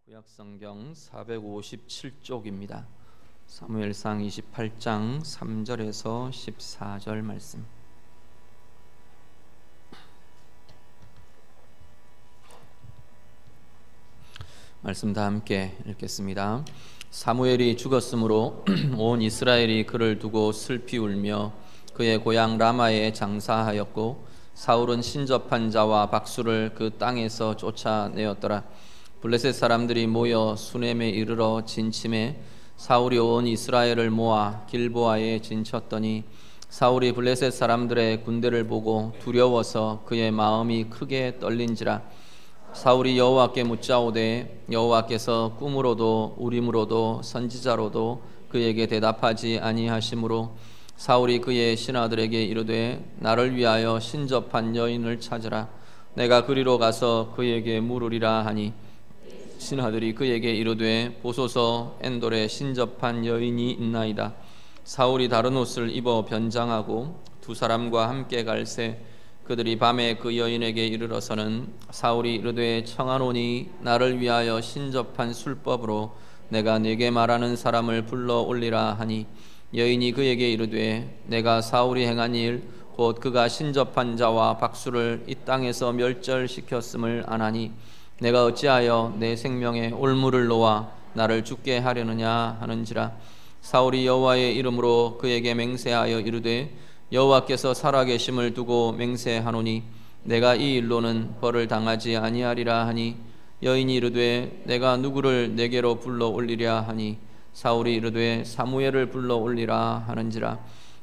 구약성경 457쪽입니다. 사무엘상 28장 3절에서 14절 말씀. 말씀 다 함께 읽겠습니다. 사무엘이 죽었으므로 온 이스라엘이 그를 두고 슬피 울며 그의 고향 라마에 장사하였고 사울은 신접한 자와 박수를 그 땅에서 쫓아내었더라. 블레셋 사람들이 모여 수넴에 이르러 진침해 사울이 온 이스라엘을 모아 길보아에 진쳤더니 사울이 블레셋 사람들의 군대를 보고 두려워서 그의 마음이 크게 떨린지라. 사울이 여호와께 묻자오되 여호와께서 꿈으로도 우림으로도 선지자로도 그에게 대답하지 아니하시므로 사울이 그의 신하들에게 이르되 나를 위하여 신접한 여인을 찾으라. 내가 그리로 가서 그에게 물으리라 하니 신하들이 그에게 이르되 보소서 엔돌에 신접한 여인이 있나이다. 사울이 다른 옷을 입어 변장하고 두 사람과 함께 갈새 그들이 밤에 그 여인에게 이르러서는 사울이 이르되 청하노니 나를 위하여 신접한 술법으로 내가 네게 말하는 사람을 불러 올리라 하니 여인이 그에게 이르되 내가 사울이 행한 일 곧 그가 신접한 자와 박수를 이 땅에서 멸절시켰음을 아나니 내가 어찌하여 내 생명에 올무를 놓아 나를 죽게 하려느냐 하는지라. 사울이 여호와의 이름으로 그에게 맹세하여 이르되 여호와께서 살아계심을 두고 맹세하노니 내가 이 일로는 벌을 당하지 아니하리라 하니 여인이 이르되 내가 누구를 내게로 불러 올리랴 하니 사울이 이르되 사무엘을 불러 올리라 하는지라.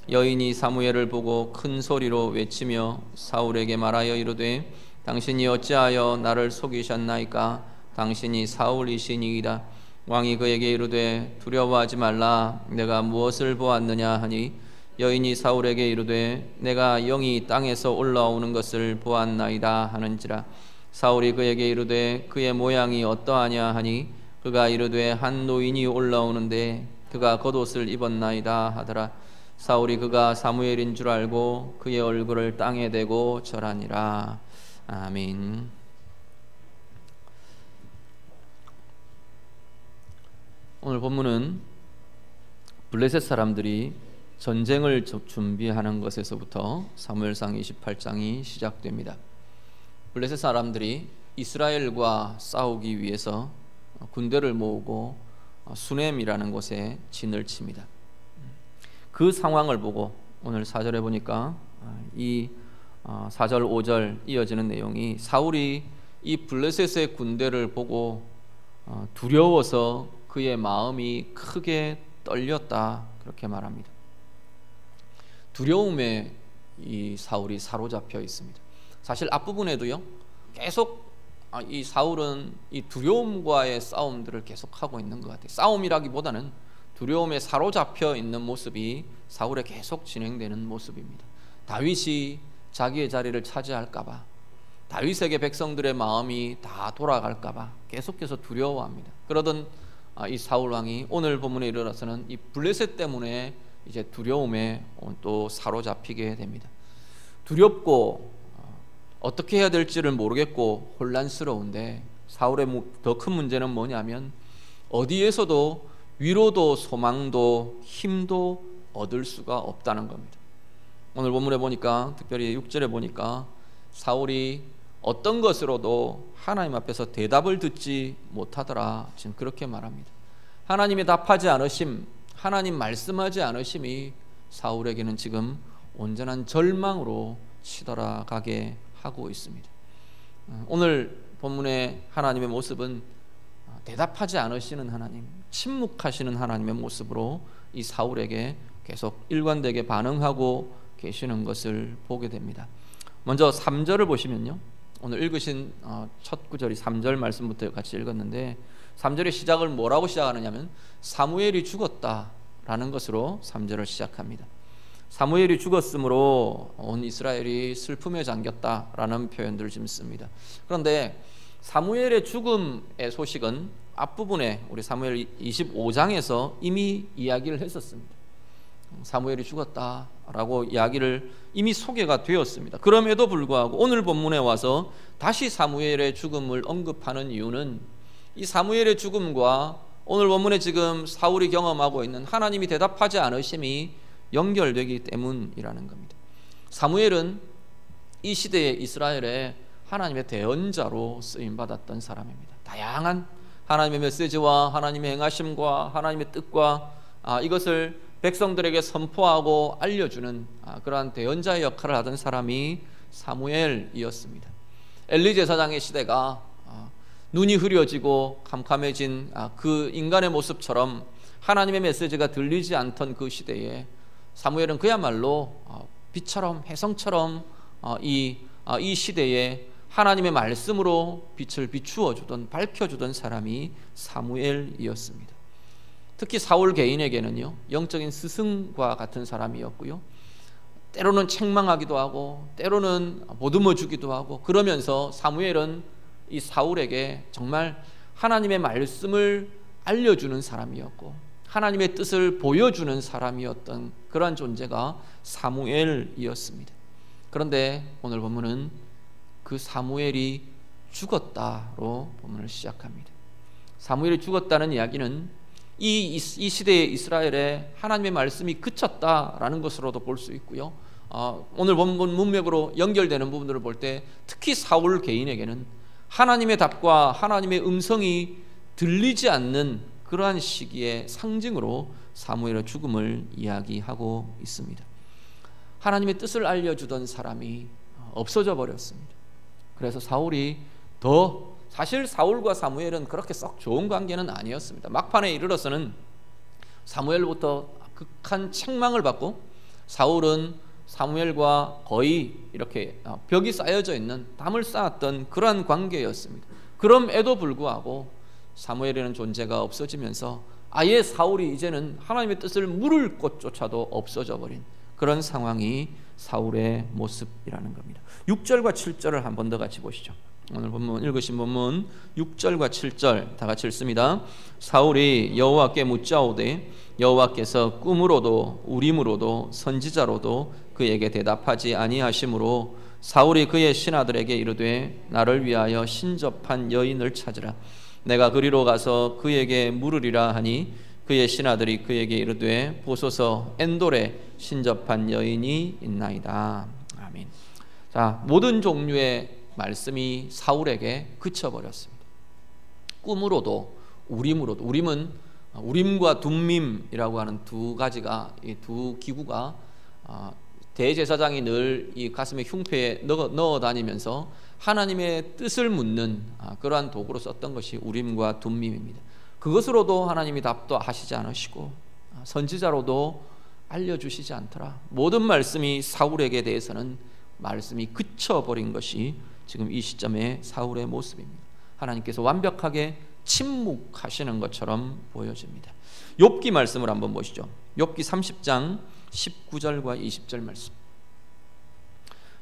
여인이 사무엘을 보고 큰 소리로 외치며 사울에게 말하여 이르되 당신이 어찌하여 나를 속이셨나이까? 당신이 사울이시니이다. 왕이 그에게 이르되 두려워하지 말라. 내가 무엇을 보았느냐 하니 여인이 사울에게 이르되 내가 영이 땅에서 올라오는 것을 보았나이다 하는지라. 사울이 그에게 이르되 그의 모양이 어떠하냐 하니 그가 이르되 한 노인이 올라오는데 그가 겉옷을 입었나이다 하더라. 사울이 그가 사무엘인 줄 알고 그의 얼굴을 땅에 대고 절하니라. 아멘. 오늘 본문은 블레셋 사람들이 전쟁을 준비하는 것에서부터 사무엘상 28장이 시작됩니다. 블레셋 사람들이 이스라엘과 싸우기 위해서 군대를 모으고 수넴이라는 곳에 진을 칩니다. 그 상황을 보고 오늘 4절에 보니까 이 4절 5절 이어지는 내용이 사울이 이 블레셋의 군대를 보고 두려워서 그의 마음이 크게 떨렸다 그렇게 말합니다. 두려움에 이 사울이 사로잡혀 있습니다. 사실 앞부분에도요 계속 이 사울은 이 두려움과의 싸움들을 계속하고 있는 것 같아요. 싸움이라기보다는 두려움에 사로잡혀 있는 모습이 사울에 계속 진행되는 모습입니다. 다윗이 자기의 자리를 차지할까봐, 다윗에게 백성들의 마음이 다 돌아갈까봐 계속해서 두려워합니다. 그러던 이 사울 왕이 오늘 본문에 이르러서는 이 블레셋 때문에 이제 두려움에 또 사로잡히게 됩니다. 두렵고 어떻게 해야 될지를 모르겠고 혼란스러운데 사울의 더 큰 문제는 뭐냐면 어디에서도 위로도 소망도 힘도 얻을 수가 없다는 겁니다. 오늘 본문에 보니까 특별히 6절에 보니까 사울이 어떤 것으로도 하나님 앞에서 대답을 듣지 못하더라 지금 그렇게 말합니다. 하나님의 답하지 않으심, 하나님 말씀하지 않으심이 사울에게는 지금 온전한 절망으로 치달아가게 하고 있습니다. 오늘 본문의 하나님의 모습은 대답하지 않으시는 하나님, 침묵하시는 하나님의 모습으로 이 사울에게 계속 일관되게 반응하고 계시는 것을 보게 됩니다. 먼저 3절을 보시면요, 오늘 읽으신 첫 구절이 3절 말씀부터 같이 읽었는데 3절의 시작을 뭐라고 시작하느냐면 사무엘이 죽었다라는 것으로 3절을 시작합니다. 사무엘이 죽었으므로 온 이스라엘이 슬픔에 잠겼다라는 표현들을 지금 씁니다. 그런데 사무엘의 죽음의 소식은 앞부분에 우리 사무엘 25장에서 이미 이야기를 했었습니다. 사무엘이 죽었다라고 이야기를 이미 소개가 되었습니다. 그럼에도 불구하고 오늘 본문에 와서 다시 사무엘의 죽음을 언급하는 이유는 이 사무엘의 죽음과 오늘 본문에 지금 사울이 경험하고 있는 하나님이 대답하지 않으심이 연결되기 때문이라는 겁니다. 사무엘은 이 시대의 이스라엘에 하나님의 대언자로 쓰임받았던 사람입니다. 다양한 하나님의 메시지와 하나님의 행하심과 하나님의 뜻과 이것을 백성들에게 선포하고 알려주는 그러한 대언자의 역할을 하던 사람이 사무엘이었습니다. 엘리 제사장의 시대가 눈이 흐려지고 캄캄해진 그 인간의 모습처럼 하나님의 메시지가 들리지 않던 그 시대에 사무엘은 그야말로 빛처럼 혜성처럼 이 시대에 하나님의 말씀으로 빛을 비추어주던 밝혀주던 사람이 사무엘이었습니다. 특히 사울 개인에게는요, 영적인 스승과 같은 사람이었고요, 때로는 책망하기도 하고 때로는 보듬어 주기도 하고, 그러면서 사무엘은 이 사울에게 정말 하나님의 말씀을 알려주는 사람이었고 하나님의 뜻을 보여주는 사람이었던 그러한 존재가 사무엘이었습니다. 그런데 오늘 본문은 그 사무엘이 죽었다로 본문을 시작합니다. 사무엘이 죽었다는 이야기는 이 시대의 이스라엘에 하나님의 말씀이 그쳤다라는 것으로도 볼 수 있고요, 오늘 본문 문맥으로 연결되는 부분들을 볼 때 특히 사울 개인에게는 하나님의 답과 하나님의 음성이 들리지 않는 그러한 시기의 상징으로 사무엘의 죽음을 이야기하고 있습니다. 하나님의 뜻을 알려주던 사람이 없어져 버렸습니다. 그래서 사울이 사실 사울과 사무엘은 그렇게 썩 좋은 관계는 아니었습니다. 막판에 이르러서는 사무엘부터 극한 책망을 받고 사울은 사무엘과 거의 이렇게 벽이 쌓여져 있는 담을 쌓았던 그러한 관계였습니다. 그럼에도 불구하고 사무엘이라는 존재가 없어지면서 아예 사울이 이제는 하나님의 뜻을 물을 곳조차도 없어져 버린 그런 상황이 사울의 모습이라는 겁니다. 6절과 7절을 한 번 더 같이 보시죠. 오늘 본문 읽으신 본문 6절과 7절 다 같이 읽습니다. 사울이 여호와께 묻자오되 여호와께서 꿈으로도 우림으로도 선지자로도 그에게 대답하지 아니하심으로 사울이 그의 신하들에게 이르되 나를 위하여 신접한 여인을 찾으라. 내가 그리로 가서 그에게 물으리라 하니 그의 신하들이 그에게 이르되 보소서 엔돌에 신접한 여인이 있나이다. 아멘. 자, 모든 종류의 말씀이 사울에게 그쳐버렸습니다. 꿈으로도 우림으로도, 우림은 우림과 둠밈이라고 하는 두 가지가, 이 두 기구가 대제사장이 늘 이 가슴에 흉패에 넣어 다니면서 하나님의 뜻을 묻는 그러한 도구로 썼던 것이 우림과 둠밈입니다. 그것으로도 하나님이 답도 하시지 않으시고 선지자로도 알려주시지 않더라. 모든 말씀이 사울에게 대해서는 말씀이 그쳐버린 것이 지금 이 시점의 사울의 모습입니다. 하나님께서 완벽하게 침묵하시는 것처럼 보여집니다. 욥기 말씀을 한번 보시죠. 욥기 30장 19절과 20절 말씀.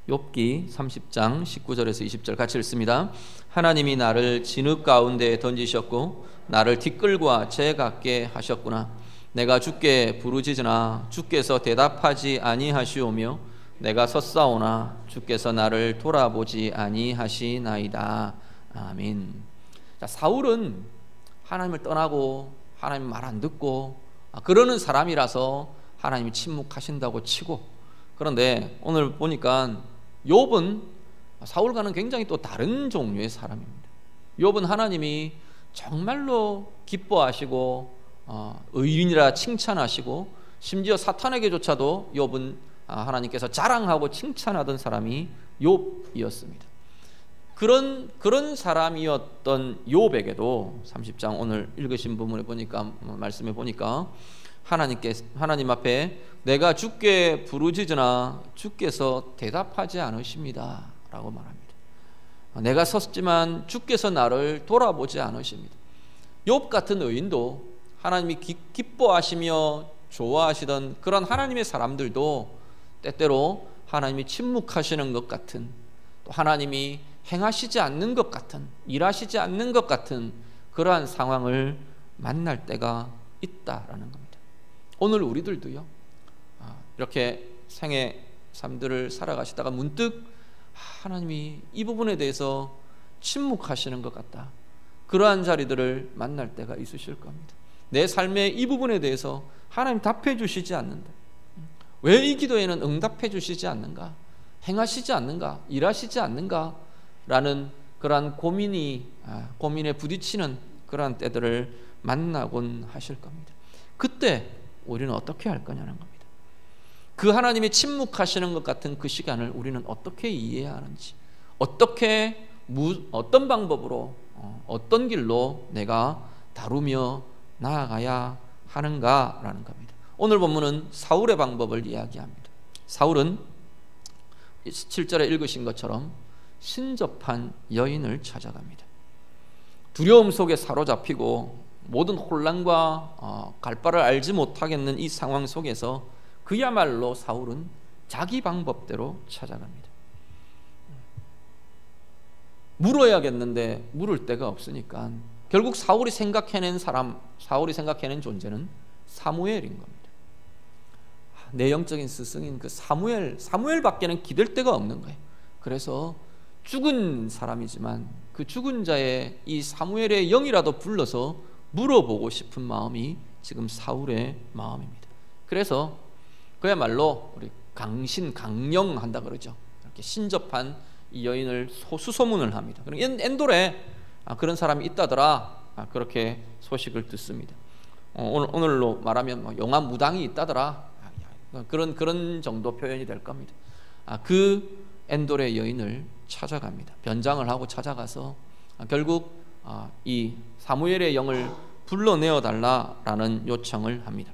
욥기 30장 19절에서 20절 같이 읽습니다. 하나님이 나를 진흙 가운데에 던지셨고 나를 티끌과 재 같게 하셨구나. 내가 주께 부르짖으나 주께서 대답하지 아니하시오며 내가 섰사오나 주께서 나를 돌아보지 아니하시나이다. 아멘. 자, 사울은 하나님을 떠나고 하나님 말 안 듣고 그러는 사람이라서 하나님이 침묵하신다고 치고, 그런데 오늘 보니까 욥은 사울과는 굉장히 또 다른 종류의 사람입니다. 욥은 하나님이 정말로 기뻐하시고 의인이라 칭찬하시고, 심지어 사탄에게조차도 욥은 하나님께서 자랑하고 칭찬하던 사람이 욥이었습니다. 그런 사람이었던 욥에게도 30장 오늘 읽으신 부분에 보니까, 말씀에 보니까 하나님 앞에 내가 주께 부르짖으나 주께서 대답하지 않으십니다 라고 말합니다. 내가 섰지만 주께서 나를 돌아보지 않으십니다. 욥 같은 의인도 하나님이 기뻐하시며 좋아하시던 그런 하나님의 사람들도 때때로 하나님이 침묵하시는 것 같은, 또 하나님이 행하시지 않는 것 같은, 일하시지 않는 것 같은 그러한 상황을 만날 때가 있다라는 겁니다. 오늘 우리들도요, 이렇게 생의 삶들을 살아가시다가 문득 하나님이 이 부분에 대해서 침묵하시는 것 같다, 그러한 자리들을 만날 때가 있으실 겁니다. 내 삶의 이 부분에 대해서 하나님 답해 주시지 않는다. 왜 이 기도에는 응답해 주시지 않는가? 행하시지 않는가? 일하시지 않는가? 라는 그러한 고민에 부딪히는 그러한 때들을 만나곤 하실 겁니다. 그때 우리는 어떻게 할 거냐는 겁니다. 그 하나님이 침묵하시는 것 같은 그 시간을 우리는 어떻게 이해해야 하는지, 어떤 방법으로 어떤 길로 내가 다루며 나아가야 하는가라는 겁니다. 오늘 본문은 사울의 방법을 이야기합니다. 사울은 7절에 읽으신 것처럼 신접한 여인을 찾아갑니다. 두려움 속에 사로잡히고 모든 혼란과 갈 바를 알지 못하겠는 이 상황 속에서 그야말로 사울은 자기 방법대로 찾아갑니다. 물어야겠는데 물을 데가 없으니까 결국 사울이 생각해낸 존재는 사무엘인 겁니다. 내 영적인 스승인 그 사무엘밖에는 기댈 데가 없는 거예요. 그래서 죽은 사람이지만 그 죽은 자의 이 사무엘의 영이라도 불러서 물어보고 싶은 마음이 지금 사울의 마음입니다. 그래서 그야말로 우리 강령한다 그러죠. 이렇게 신접한 이 여인을 수소문을 합니다. 엔돌에 그런 사람이 있다더라. 그렇게 소식을 듣습니다. 오늘로 말하면 용암 무당이 있다더라. 그런 정도 표현이 될 겁니다. 그 엔돌의 여인을 찾아갑니다. 변장을 하고 찾아가서 결국 이 사무엘의 영을 불러내어 달라라는 요청을 합니다.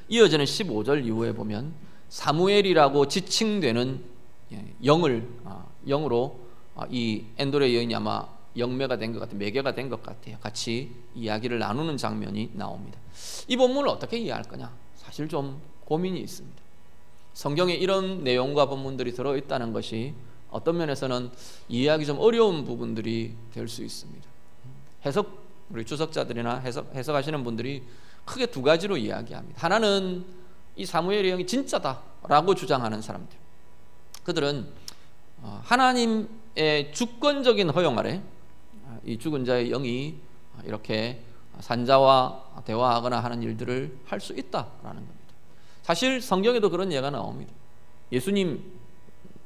이어지는 15절 이후에 보면 사무엘이라고 지칭되는 영으로 이 엔돌의 여인이 아마 영매가 된 것 같아요. 매개가 된 것 같아요. 같이 이야기를 나누는 장면이 나옵니다. 이 본문을 어떻게 이해할 거냐? 사실 좀 고민이 있습니다. 성경에 이런 내용과 본문들이 들어있다는 것이 어떤 면에서는 이해하기 좀 어려운 부분들이 될 수 있습니다. 우리 주석자들이나 해석하시는 분들이 크게 두 가지로 이야기합니다. 하나는 이 사무엘의 영이 진짜다라고 주장하는 사람들. 그들은 하나님의 주권적인 허용 아래 이 죽은 자의 영이 이렇게 산자와 대화하거나 하는 일들을 할 수 있다라는 겁니다. 사실 성경에도 그런 예가 나옵니다. 예수님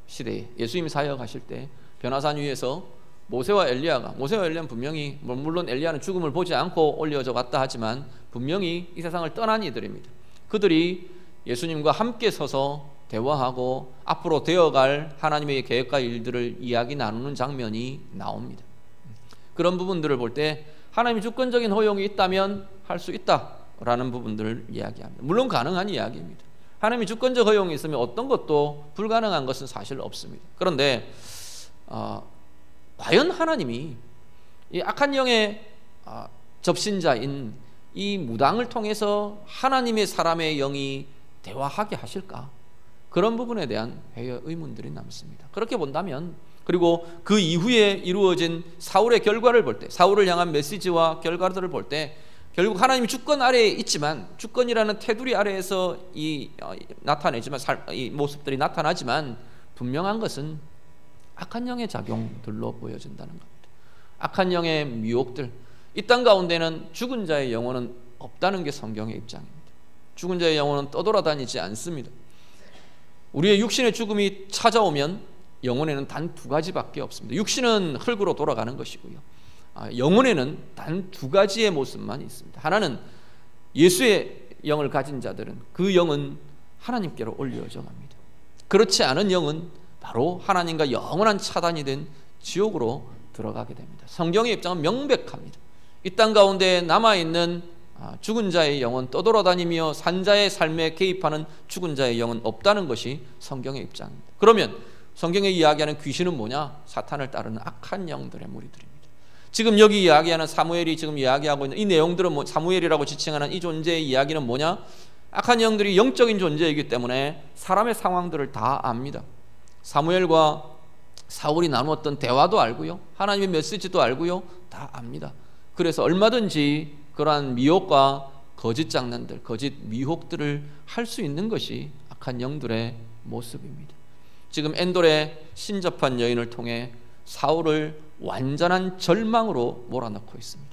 시대에 예수님 사역하실 때 변화산 위에서 모세와 엘리야는 분명히 물론 엘리야는 죽음을 보지 않고 올려져 갔다 하지만 분명히 이 세상을 떠난 이들입니다. 그들이 예수님과 함께 서서 대화하고 앞으로 되어갈 하나님의 계획과 일들을 이야기 나누는 장면이 나옵니다. 그런 부분들을 볼 때 하나님의 주권적인 허용이 있다면 할 수 있다라는 부분들을 이야기합니다. 물론 가능한 이야기입니다. 하나님의 주권적 허용이 있으면 어떤 것도 불가능한 것은 사실 없습니다. 그런데 과연 하나님이 이 악한 영의 접신자인 이 무당을 통해서 하나님의 사람의 영이 대화하게 하실까? 그런 부분에 대한 회의 의문들이 남습니다. 그렇게 본다면 그리고 그 이후에 이루어진 사울의 결과를 볼 때, 사울을 향한 메시지와 결과들을 볼 때 결국 하나님이 주권 아래에 있지만, 주권이라는 테두리 아래에서 이 모습들이 나타나지만 분명한 것은 악한 영의 작용들로 보여진다는 겁니다. 악한 영의 미혹들, 이 땅 가운데는 죽은 자의 영혼은 없다는 게 성경의 입장입니다. 죽은 자의 영혼은 떠돌아다니지 않습니다. 우리의 육신의 죽음이 찾아오면 영혼에는 단 두 가지밖에 없습니다. 육신은 흙으로 돌아가는 것이고요, 영혼에는 단 두 가지의 모습만 있습니다. 하나는 예수의 영을 가진 자들은 그 영은 하나님께로 올려져 갑니다. 그렇지 않은 영은 바로 하나님과 영원한 차단이 된 지옥으로 들어가게 됩니다. 성경의 입장은 명백합니다. 이 땅 가운데 남아있는 죽은 자의 영은, 떠돌아다니며 산자의 삶에 개입하는 죽은 자의 영은 없다는 것이 성경의 입장입니다. 그러면 성경에 이야기하는 귀신은 뭐냐? 사탄을 따르는 악한 영들의 무리들입니다. 지금 여기 이야기하는 사무엘이 지금 이야기하고 있는 이 내용들은 사무엘이라고 지칭하는 이 존재의 이야기는 뭐냐? 악한 영들이 영적인 존재이기 때문에 사람의 상황들을 다 압니다. 사무엘과 사울이 나누었던 대화도 알고요, 하나님의 메시지도 알고요, 다 압니다. 그래서 얼마든지 그러한 미혹과 거짓 장난들, 거짓 미혹들을 할 수 있는 것이 악한 영들의 모습입니다. 지금 엔돌의 신접한 여인을 통해 사울을 완전한 절망으로 몰아넣고 있습니다.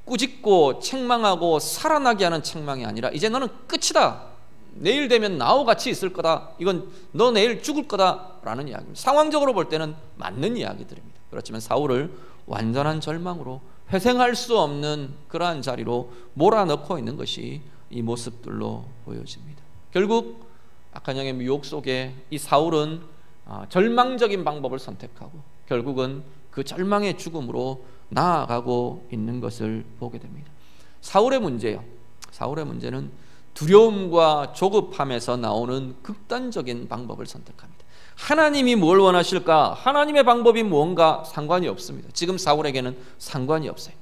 꾸짖고 책망하고 살아나게 하는 책망이 아니라 이제 너는 끝이다, 내일 되면 나와 같이 있을 거다, 이건 너 내일 죽을 거다라는 이야기입니다. 상황적으로 볼 때는 맞는 이야기들입니다. 그렇지만 사울을 완전한 절망으로, 회생할 수 없는 그러한 자리로 몰아넣고 있는 것이 이 모습들로 보여집니다. 결국 악한 영의 미혹 속에 이 사울은 절망적인 방법을 선택하고 결국은 그 절망의 죽음으로 나아가고 있는 것을 보게 됩니다. 사울의 문제요, 사울의 문제는 두려움과 조급함에서 나오는 극단적인 방법을 선택합니다. 하나님이 뭘 원하실까? 하나님의 방법이 뭔가 상관이 없습니다. 지금 사울에게는 상관이 없어요.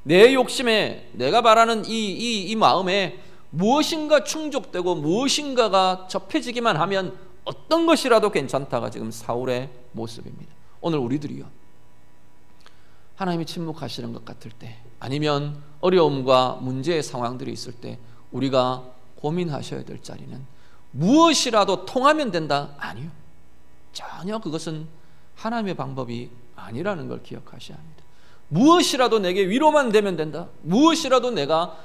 내 욕심에, 내가 바라는 이 마음에 무엇인가 충족되고 무엇인가가 접해지기만 하면 어떤 것이라도 괜찮다가 지금 사울의 모습입니다. 오늘 우리들이요, 하나님이 침묵하시는 것 같을 때, 아니면 어려움과 문제의 상황들이 있을 때 우리가 고민하셔야 될 자리는 무엇이라도 통하면 된다? 아니요, 전혀 그것은 하나님의 방법이 아니라는 걸 기억하셔야 합니다. 무엇이라도 내게 위로만 되면 된다, 무엇이라도 내가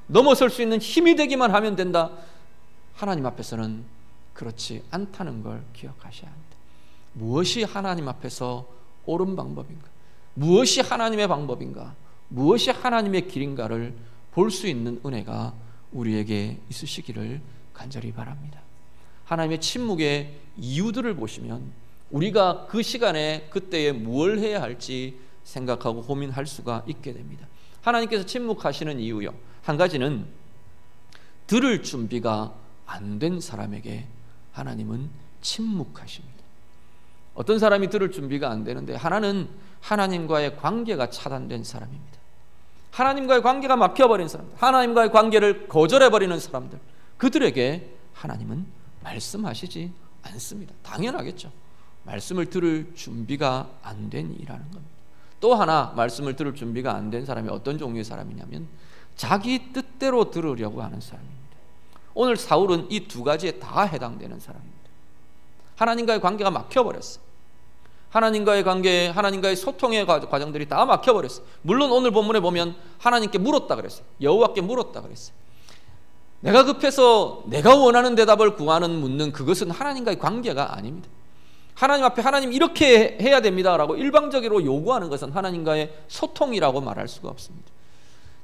넘어설 수 있는 힘이 되기만 하면 된다, 하나님 앞에서는 그렇지 않다는 걸 기억하셔야 합니다. 무엇이 하나님 앞에서 옳은 방법인가, 무엇이 하나님의 방법인가, 무엇이 하나님의 길인가를 볼 수 있는 은혜가 우리에게 있으시기를 간절히 바랍니다. 하나님의 침묵의 이유들을 보시면 우리가 그 시간에 그때에 뭘 해야 할지 생각하고 고민할 수가 있게 됩니다. 하나님께서 침묵하시는 이유요, 한 가지는 들을 준비가 안 된 사람에게 하나님은 침묵하십니다. 어떤 사람이 들을 준비가 안 되는데, 하나는 하나님과의 관계가 차단된 사람입니다. 하나님과의 관계가 막혀버린 사람들, 하나님과의 관계를 거절해버리는 사람들, 그들에게 하나님은 말씀하시지 않습니다. 당연하겠죠. 말씀을 들을 준비가 안 된 이라는 겁니다. 또 하나, 말씀을 들을 준비가 안 된 사람이 어떤 종류의 사람이냐면 자기 뜻대로 들으려고 하는 사람입니다. 오늘 사울은 이 두 가지에 다 해당되는 사람입니다. 하나님과의 관계가 막혀버렸어요. 하나님과의 관계, 하나님과의 소통의 과정들이 다 막혀버렸어요. 물론 오늘 본문에 보면 하나님께 물었다 그랬어요. 여호와께 물었다 그랬어요. 내가 급해서 내가 원하는 대답을 묻는 그것은 하나님과의 관계가 아닙니다. 하나님 앞에 하나님 이렇게 해야 됩니다라고 일방적으로 요구하는 것은 하나님과의 소통이라고 말할 수가 없습니다.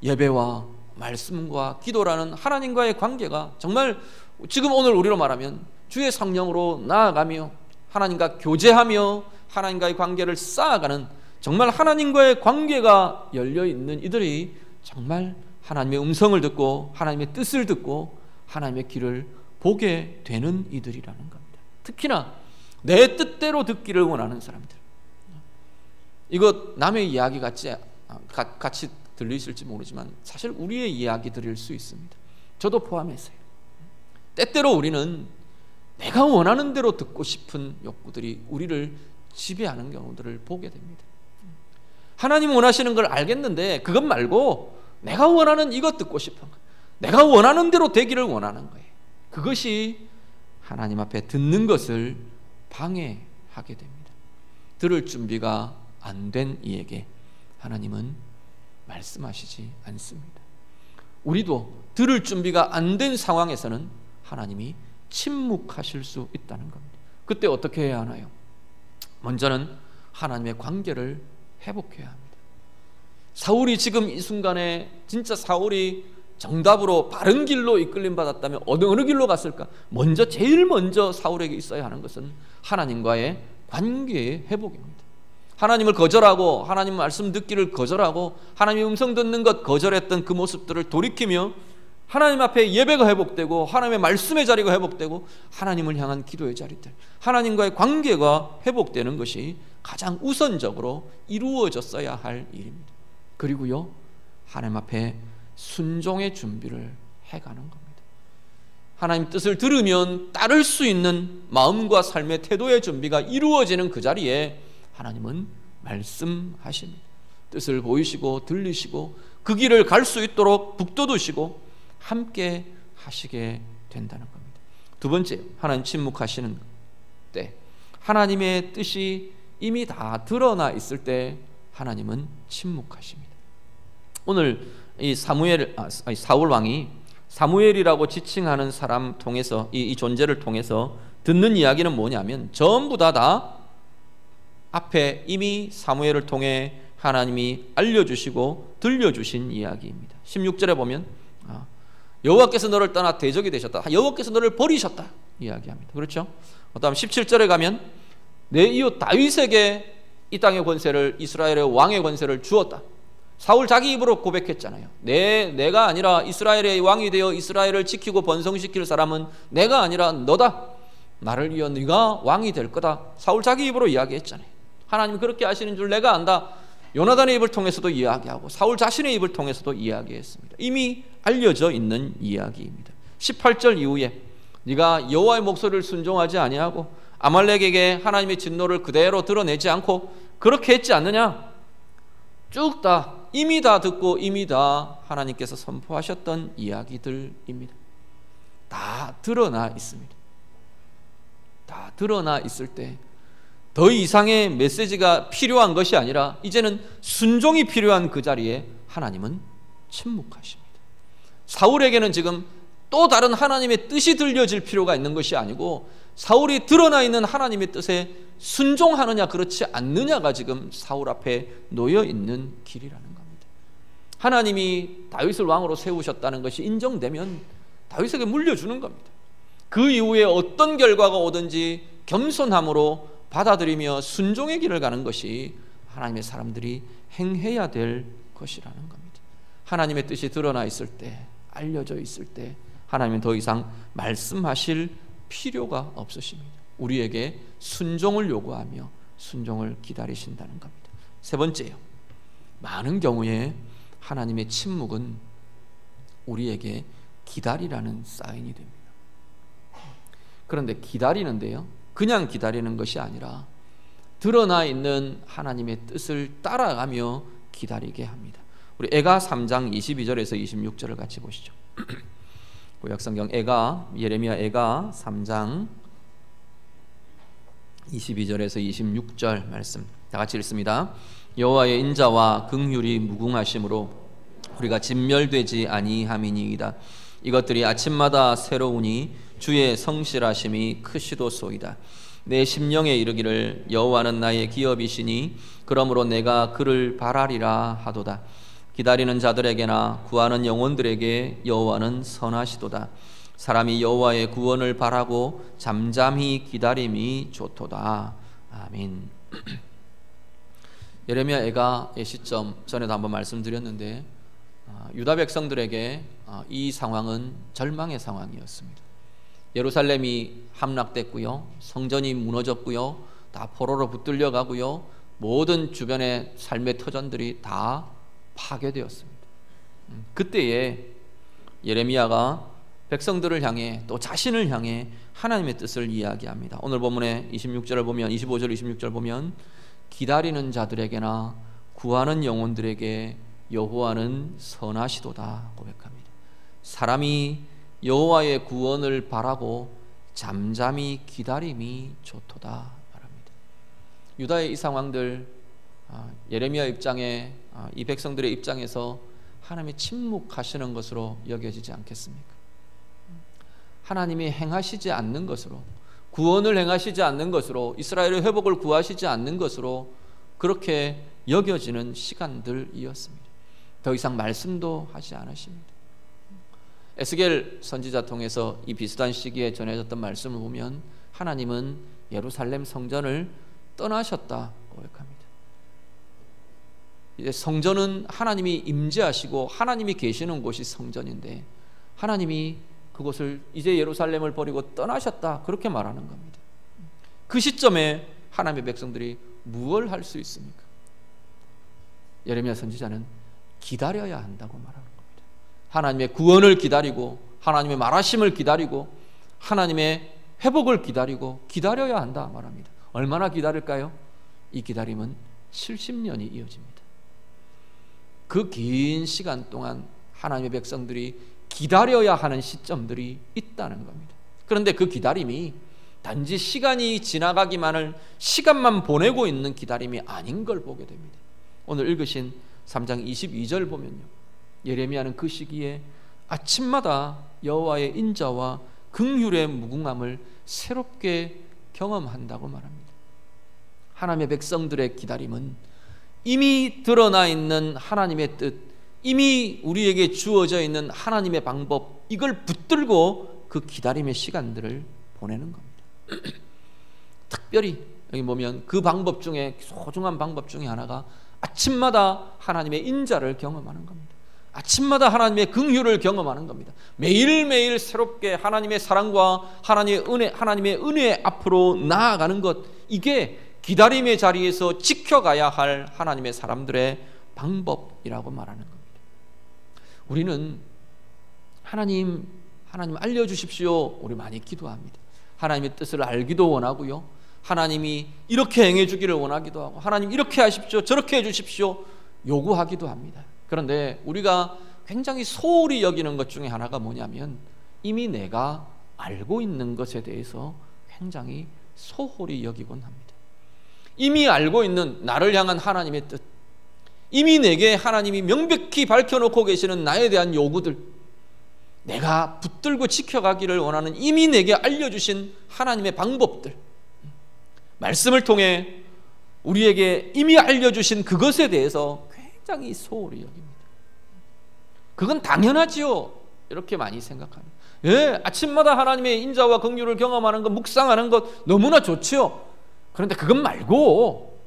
예배와 말씀과 기도라는 하나님과의 관계가 정말 지금 오늘 우리로 말하면 주의 성령으로 나아가며 하나님과 교제하며 하나님과의 관계를 쌓아가는, 정말 하나님과의 관계가 열려있는 이들이 정말 하나님의 음성을 듣고 하나님의 뜻을 듣고 하나님의 길을 보게 되는 이들이라는 겁니다. 특히나 내 뜻대로 듣기를 원하는 사람들, 이것 남의 이야기 같이 들리실지 모르지만 사실 우리의 이야기들일 수 있습니다. 저도 포함해서요. 때때로 우리는 내가 원하는 대로 듣고 싶은 욕구들이 우리를 지배하는 경우들을 보게 됩니다. 하나님 원하시는 걸 알겠는데 그것 말고 내가 원하는 이것 듣고 싶은 거, 내가 원하는 대로 되기를 원하는 거예요. 그것이 하나님 앞에 듣는 것을 방해하게 됩니다. 들을 준비가 안 된 이에게 하나님은 말씀하시지 않습니다. 우리도 들을 준비가 안 된 상황에서는 하나님이 침묵하실 수 있다는 겁니다. 그때 어떻게 해야 하나요? 먼저는 하나님의 관계를 회복해야 합니다. 사울이 지금 이 순간에 진짜 사울이 정답으로 바른 길로 이끌림 받았다면 어느 길로 갔을까? 제일 먼저 사울에게 있어야 하는 것은 하나님과의 관계의 회복입니다. 하나님을 거절하고 하나님 말씀 듣기를 거절하고 하나님의 음성 듣는 것 거절했던 그 모습들을 돌이키며 하나님 앞에 예배가 회복되고 하나님의 말씀의 자리가 회복되고 하나님을 향한 기도의 자리들, 하나님과의 관계가 회복되는 것이 가장 우선적으로 이루어졌어야 할 일입니다. 그리고요, 하나님 앞에 순종의 준비를 해가는 겁니다. 하나님 뜻을 들으면 따를 수 있는 마음과 삶의 태도의 준비가 이루어지는 그 자리에 하나님은 말씀하십니다. 뜻을 보이시고 들리시고 그 길을 갈 수 있도록 북돋우시고 함께 하시게 된다는 겁니다. 두 번째, 하나님 침묵하시는 때 하나님의 뜻이 이미 다 드러나 있을 때 하나님은 침묵하십니다. 오늘 이 사울 왕이 사무엘이라고 지칭하는 사람 통해서 이 존재를 통해서 듣는 이야기는 뭐냐면 전부 다 앞에 이미 사무엘을 통해 하나님이 알려주시고 들려주신 이야기입니다. 16절에 보면 여호와께서 너를 떠나 대적이 되셨다, 여호와께서 너를 버리셨다 이야기합니다. 그렇죠? 그다음 17절에 가면 내 이웃 다윗에게 이 땅의 권세를, 이스라엘의 왕의 권세를 주었다. 사울 자기 입으로 고백했잖아요. 내가 아니라 이스라엘의 왕이 되어 이스라엘을 지키고 번성시킬 사람은 내가 아니라 너다. 나를 이어 네가 왕이 될 거다. 사울 자기 입으로 이야기했잖아요. 하나님이 그렇게 하시는 줄 내가 안다. 요나단의 입을 통해서도 이야기하고 사울 자신의 입을 통해서도 이야기했습니다. 이미 알려져 있는 이야기입니다. 18절 이후에 네가 여호와의 목소리를 순종하지 아니하고 아말렉에게 하나님의 진노를 그대로 드러내지 않고 그렇게 했지 않느냐? 쭉 다 이미 다 듣고 이미 다 하나님께서 선포하셨던 이야기들입니다. 다 드러나 있습니다. 다 드러나 있을 때 더 이상의 메시지가 필요한 것이 아니라 이제는 순종이 필요한 그 자리에 하나님은 침묵하십니다. 사울에게는 지금 또 다른 하나님의 뜻이 들려질 필요가 있는 것이 아니고 사울이 드러나 있는 하나님의 뜻에 순종하느냐 그렇지 않느냐가 지금 사울 앞에 놓여 있는 길이라는 겁니다. 하나님이 다윗을 왕으로 세우셨다는 것이 인정되면 다윗에게 물려주는 겁니다. 그 이후에 어떤 결과가 오든지 겸손함으로 받아들이며 순종의 길을 가는 것이 하나님의 사람들이 행해야 될 것이라는 겁니다. 하나님의 뜻이 드러나 있을 때, 알려져 있을 때 하나님은 더 이상 말씀하실 필요가 없으십니다. 우리에게 순종을 요구하며 순종을 기다리신다는 겁니다. 세 번째요, 많은 경우에 하나님의 침묵은 우리에게 기다리라는 사인이 됩니다. 그런데 기다리는데요, 그냥 기다리는 것이 아니라 드러나 있는 하나님의 뜻을 따라가며 기다리게 합니다. 우리 에가 3장 22절에서 26절을 같이 보시죠. 구약성경 예레미야 에가 3장 22절에서 26절 말씀 다 같이 읽습니다. 여호와의 인자와 긍휼이 무궁하심으로 우리가 진멸되지 아니함이니이다. 이것들이 아침마다 새로우니 주의 성실하심이 크시도소이다. 내 심령에 이르기를 여호와는 나의 기업이시니 그러므로 내가 그를 바라리라 하도다. 기다리는 자들에게나 구하는 영혼들에게 여호와는 선하시도다. 사람이 여호와의 구원을 바라고 잠잠히 기다림이 좋도다. 아멘. 예레미야 에가의 시점 전에도 한번 말씀드렸는데 유다 백성들에게 이 상황은 절망의 상황이었습니다. 예루살렘이 함락됐고요, 성전이 무너졌고요, 다 포로로 붙들려 가고요, 모든 주변의 삶의 터전들이 다 파괴되었습니다. 그때에 예레미야가 백성들을 향해 또 자신을 향해 하나님의 뜻을 이야기합니다. 오늘 본문의 26절을 보면 25절 26절 보면 기다리는 자들에게나 구하는 영혼들에게 여호와는 선하시도다 고백합니다. 사람이 여호와의 구원을 바라고 잠잠히 기다림이 좋도다 말합니다. 유다의 이 상황들, 예레미야 입장에 이 백성들의 입장에서 하나님이 침묵하시는 것으로 여겨지지 않겠습니까? 하나님이 행하시지 않는 것으로, 구원을 행하시지 않는 것으로, 이스라엘의 회복을 구하시지 않는 것으로 그렇게 여겨지는 시간들이었습니다. 더 이상 말씀도 하지 않으십니다. 에스겔 선지자 통해서 이 비슷한 시기에 전해졌던 말씀을 보면 하나님은 예루살렘 성전을 떠나셨다 고백합니다. 이제 성전은 하나님이 임재하시고 하나님이 계시는 곳이 성전인데 하나님이 그곳을 이제 예루살렘을 버리고 떠나셨다 그렇게 말하는 겁니다. 그 시점에 하나님의 백성들이 무엇을 할 수 있습니까? 예레미야 선지자는 기다려야 한다고 말하는 겁니다. 하나님의 구원을 기다리고 하나님의 말하심을 기다리고 하나님의 회복을 기다리고 기다려야 한다 말합니다. 얼마나 기다릴까요? 이 기다림은 70년이 이어집니다. 그 긴 시간 동안 하나님의 백성들이 기다려야 하는 시점들이 있다는 겁니다. 그런데 그 기다림이 단지 시간이 지나가기만을 시간만 보내고 있는 기다림이 아닌 걸 보게 됩니다. 오늘 읽으신 3장 22절 보면요, 예레미야는 그 시기에 아침마다 여호와의 인자와 긍휼의 무궁함을 새롭게 경험한다고 말합니다. 하나님의 백성들의 기다림은 이미 드러나 있는 하나님의 뜻, 이미 우리에게 주어져 있는 하나님의 방법, 이걸 붙들고 그 기다림의 시간들을 보내는 겁니다. 특별히 여기 보면 그 방법 중에 소중한 방법 중에 하나가 아침마다 하나님의 인자를 경험하는 겁니다. 아침마다 하나님의 긍휼을 경험하는 겁니다. 매일매일 새롭게 하나님의 사랑과 하나님의 은혜 앞으로 나아가는 것, 이게 기다림의 자리에서 지켜가야 할 하나님의 사람들의 방법이라고 말하는 겁니다. 우리는 하나님 알려주십시오, 우리 많이 기도합니다. 하나님의 뜻을 알기도 원하고요, 하나님이 이렇게 행해주기를 원하기도 하고, 하나님 이렇게 하십시오, 저렇게 해주십시오 요구하기도 합니다. 그런데 우리가 굉장히 소홀히 여기는 것 중에 하나가 뭐냐면, 이미 내가 알고 있는 것에 대해서 굉장히 소홀히 여기곤 합니다. 이미 알고 있는 나를 향한 하나님의 뜻, 이미 내게 하나님이 명백히 밝혀놓고 계시는 나에 대한 요구들, 내가 붙들고 지켜가기를 원하는 이미 내게 알려주신 하나님의 방법들, 말씀을 통해 우리에게 이미 알려주신 그것에 대해서 굉장히 소홀히 여깁니다. 그건 당연하지요, 이렇게 많이 생각합니다. 예, 아침마다 하나님의 인자와 긍휼을 경험하는 것, 묵상하는 것 너무나 좋지요. 그런데 그건 말고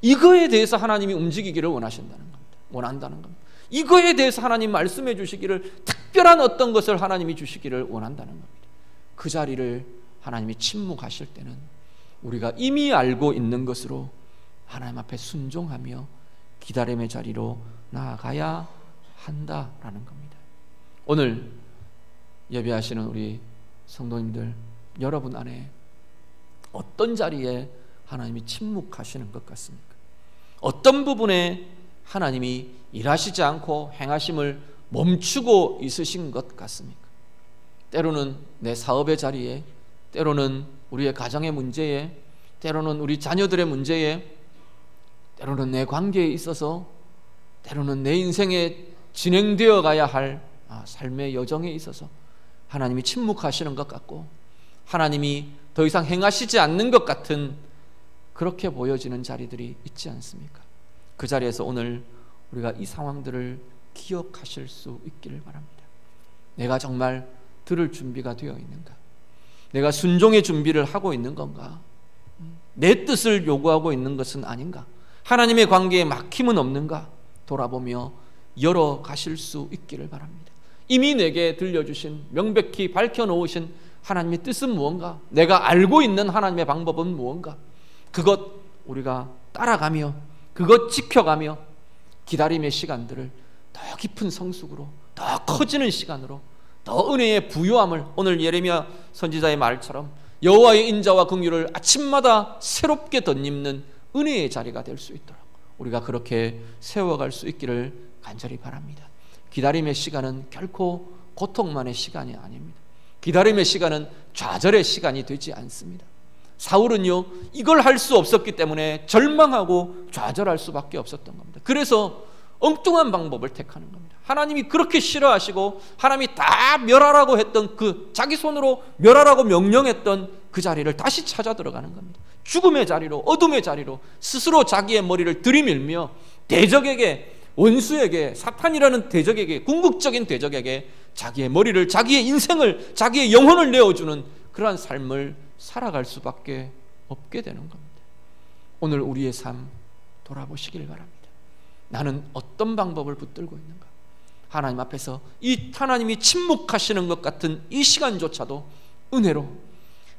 이거에 대해서 하나님이 움직이기를 원한다는 겁니다. 이거에 대해서 하나님 말씀해 주시기를, 특별한 어떤 것을 하나님이 주시기를 원한다는 겁니다. 그 자리를 하나님이 침묵하실 때는 우리가 이미 알고 있는 것으로 하나님 앞에 순종하며 기다림의 자리로 나아가야 한다라는 겁니다. 오늘 예배하시는 우리 성도님들, 여러분 안에 어떤 자리에 하나님이 침묵하시는 것 같습니까? 어떤 부분에 하나님이 일하시지 않고 행하심을 멈추고 있으신 것 같습니까? 때로는 내 사업의 자리에, 때로는 우리의 가정의 문제에, 때로는 우리 자녀들의 문제에, 때로는 내 관계에 있어서, 때로는 내 인생에 진행되어 가야 할 삶의 여정에 있어서 하나님이 침묵하시는 것 같고, 하나님이 더 이상 행하시지 않는 것 같은, 그렇게 보여지는 자리들이 있지 않습니까? 그 자리에서 오늘 우리가 이 상황들을 기억하실 수 있기를 바랍니다. 내가 정말 들을 준비가 되어 있는가? 내가 순종의 준비를 하고 있는 건가? 내 뜻을 요구하고 있는 것은 아닌가? 하나님의 관계에 막힘은 없는가? 돌아보며 열어가실 수 있기를 바랍니다. 이미 내게 들려주신, 명백히 밝혀놓으신 하나님의 뜻은 무언가? 내가 알고 있는 하나님의 방법은 무언가? 그것 우리가 따라가며, 그것 지켜가며 기다림의 시간들을 더 깊은 성숙으로, 더 커지는 시간으로, 더 은혜의 부요함을, 오늘 예레미야 선지자의 말처럼 여호와의 인자와 긍휼을 아침마다 새롭게 덧입는 은혜의 자리가 될 수 있도록 우리가 그렇게 세워갈 수 있기를 간절히 바랍니다. 기다림의 시간은 결코 고통만의 시간이 아닙니다. 기다림의 시간은 좌절의 시간이 되지 않습니다. 사울은요, 이걸 할 수 없었기 때문에 절망하고 좌절할 수밖에 없었던 겁니다. 그래서 엉뚱한 방법을 택하는 겁니다. 하나님이 그렇게 싫어하시고 하나님이 다 멸하라고 했던, 그 자기 손으로 멸하라고 명령했던 그 자리를 다시 찾아 들어가는 겁니다. 죽음의 자리로, 어둠의 자리로 스스로 자기의 머리를 들이밀며 대적에게, 원수에게, 사탄이라는 대적에게, 궁극적인 대적에게 자기의 머리를, 자기의 인생을, 자기의 영혼을 내어주는 그러한 삶을 살아갈 수밖에 없게 되는 겁니다. 오늘 우리의 삶 돌아보시길 바랍니다. 나는 어떤 방법을 붙들고 있는가? 하나님 앞에서 이 하나님이 침묵하시는 것 같은 이 시간조차도 은혜로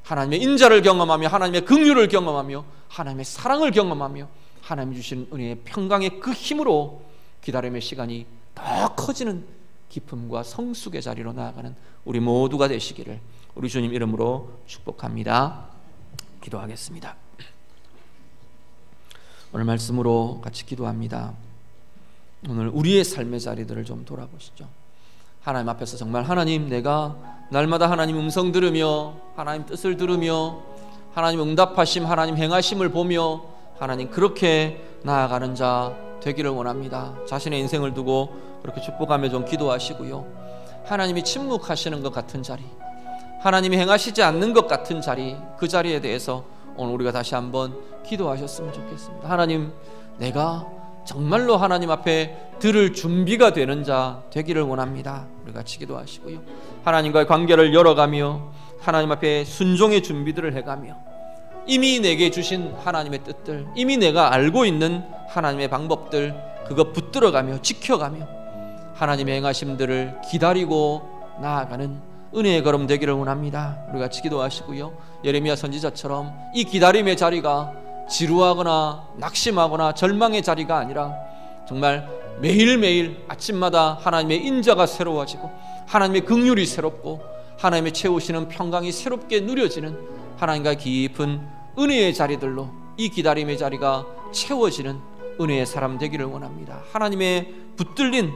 하나님의 인자를 경험하며, 하나님의 긍휼을 경험하며, 하나님의 사랑을 경험하며, 하나님이 주시는 은혜의 평강의 그 힘으로 기다림의 시간이 더 커지는 기쁨과 성숙의 자리로 나아가는 우리 모두가 되시기를 우리 주님 이름으로 축복합니다. 기도하겠습니다. 오늘 말씀으로 같이 기도합니다. 오늘 우리의 삶의 자리들을 좀 돌아보시죠. 하나님 앞에서 정말 하나님, 내가 날마다 하나님 음성 들으며 하나님 뜻을 들으며 하나님 응답하심, 하나님 행하심을 보며 하나님 그렇게 나아가는 자 되기를 원합니다. 자신의 인생을 두고 그렇게 축복하며 좀 기도하시고요. 하나님이 침묵하시는 것 같은 자리, 하나님이 행하시지 않는 것 같은 자리, 그 자리에 대해서 오늘 우리가 다시 한번 기도하셨으면 좋겠습니다. 하나님, 내가 정말로 하나님 앞에 들을 준비가 되는 자 되기를 원합니다. 우리 같이 기도하시고요. 하나님과의 관계를 열어가며 하나님 앞에 순종의 준비들을 해가며 이미 내게 주신 하나님의 뜻들, 이미 내가 알고 있는 하나님의 방법들, 그거 붙들어가며 지켜가며 하나님의 행하심들을 기다리고 나아가는 은혜의 걸음 되기를 원합니다. 우리 같이 기도하시고요. 예레미야 선지자처럼 이 기다림의 자리가 지루하거나 낙심하거나 절망의 자리가 아니라 정말 매일매일 아침마다 하나님의 인자가 새로워지고 하나님의 긍휼이 새롭고 하나님의 채우시는 평강이 새롭게 누려지는 하나님과 깊은 은혜의 자리들로 이 기다림의 자리가 채워지는 은혜의 사람 되기를 원합니다. 하나님의 붙들린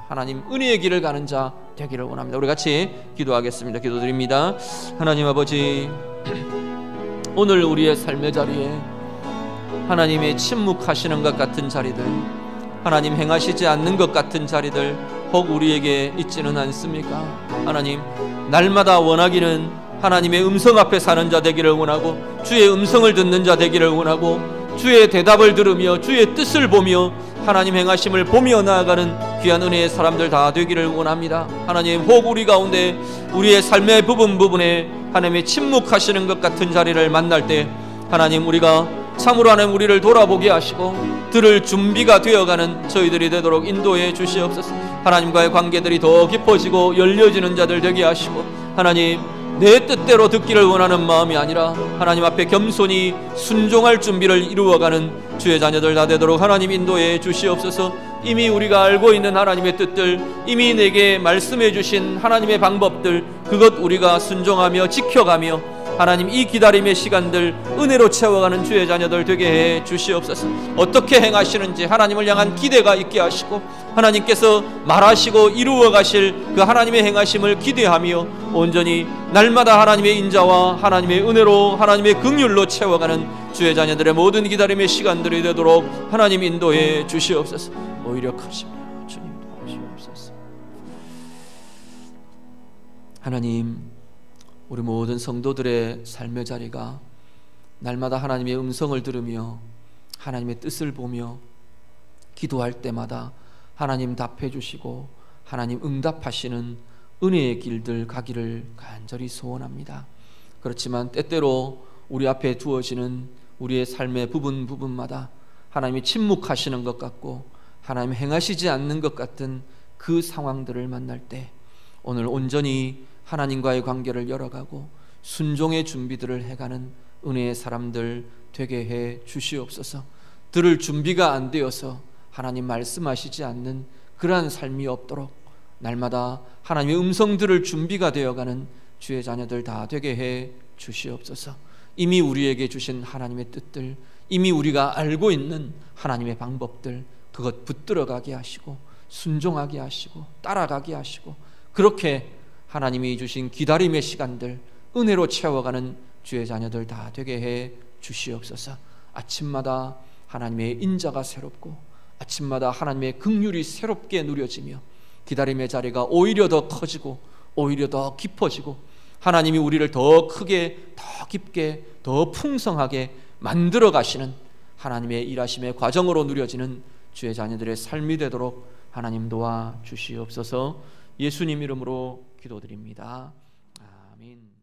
하나님 은혜의 길을 가는 자 되기를 원합니다. 우리 같이 기도하겠습니다. 기도드립니다. 하나님 아버지, 오늘 우리의 삶의 자리에 하나님의 침묵하시는 것 같은 자리들, 하나님 행하시지 않는 것 같은 자리들 혹 우리에게 있지는 않습니까? 하나님, 날마다 원하기는 하나님의 음성 앞에 사는 자 되기를 원하고 주의 음성을 듣는 자 되기를 원하고 주의 대답을 들으며 주의 뜻을 보며 하나님 행하심을 보며 나아가는 귀한 은혜의 사람들 다 되기를 원합니다. 하나님, 혹 우리 가운데 우리의 삶의 부분에 하나님의 침묵하시는 것 같은 자리를 만날 때 하나님, 우리가 참으로 하나님 우리를 돌아보게 하시고 들을 준비가 되어가는 저희들이 되도록 인도해 주시옵소서. 하나님과의 관계들이 더 깊어지고 열려지는 자들 되게 하시고 하나님, 내 뜻대로 듣기를 원하는 마음이 아니라 하나님 앞에 겸손히 순종할 준비를 이루어가는 주의 자녀들 다 되도록 하나님 인도해 주시옵소서. 이미 우리가 알고 있는 하나님의 뜻들, 이미 내게 말씀해 주신 하나님의 방법들, 그것 우리가 순종하며 지켜가며 하나님 이 기다림의 시간들 은혜로 채워가는 주의 자녀들 되게 해 주시옵소서. 어떻게 행하시는지 하나님을 향한 기대가 있게 하시고 하나님께서 말하시고 이루어 가실 그 하나님의 행하심을 기대하며 온전히 날마다 하나님의 인자와 하나님의 은혜로 하나님의 긍휼로 채워가는 주의 자녀들의 모든 기다림의 시간들이 되도록 하나님 인도해 주시옵소서. 오히려하시며 주님 도와주시옵소서. 하나님, 우리 모든 성도들의 삶의 자리가 날마다 하나님의 음성을 들으며 하나님의 뜻을 보며 기도할 때마다 하나님 답해 주시고 하나님 응답하시는 은혜의 길들 가기를 간절히 소원합니다. 그렇지만 때때로 우리 앞에 두어지는 우리의 삶의 부분마다 하나님이 침묵하시는 것 같고 하나님 행하시지 않는 것 같은 그 상황들을 만날 때 오늘 온전히 하나님과의 관계를 열어가고 순종의 준비들을 해가는 은혜의 사람들 되게 해 주시옵소서. 들을 준비가 안 되어서 하나님 말씀하시지 않는 그러한 삶이 없도록 날마다 하나님의 음성 들을 준비가 되어가는 주의 자녀들 다 되게 해 주시옵소서. 이미 우리에게 주신 하나님의 뜻들, 이미 우리가 알고 있는 하나님의 방법들, 그것 붙들어가게 하시고 순종하게 하시고 따라가게 하시고 그렇게 하나님이 주신 기다림의 시간들 은혜로 채워가는 주의 자녀들 다 되게 해 주시옵소서. 아침마다 하나님의 인자가 새롭고 아침마다 하나님의 긍휼이 새롭게 누려지며 기다림의 자리가 오히려 더 커지고 오히려 더 깊어지고 하나님이 우리를 더 크게 더 깊게 더 풍성하게 만들어 가시는 하나님의 일하심의 과정으로 누려지는 주의 자녀들의 삶이 되도록 하나님 도와 주시옵소서. 예수님 이름으로 기도드립니다. 아멘.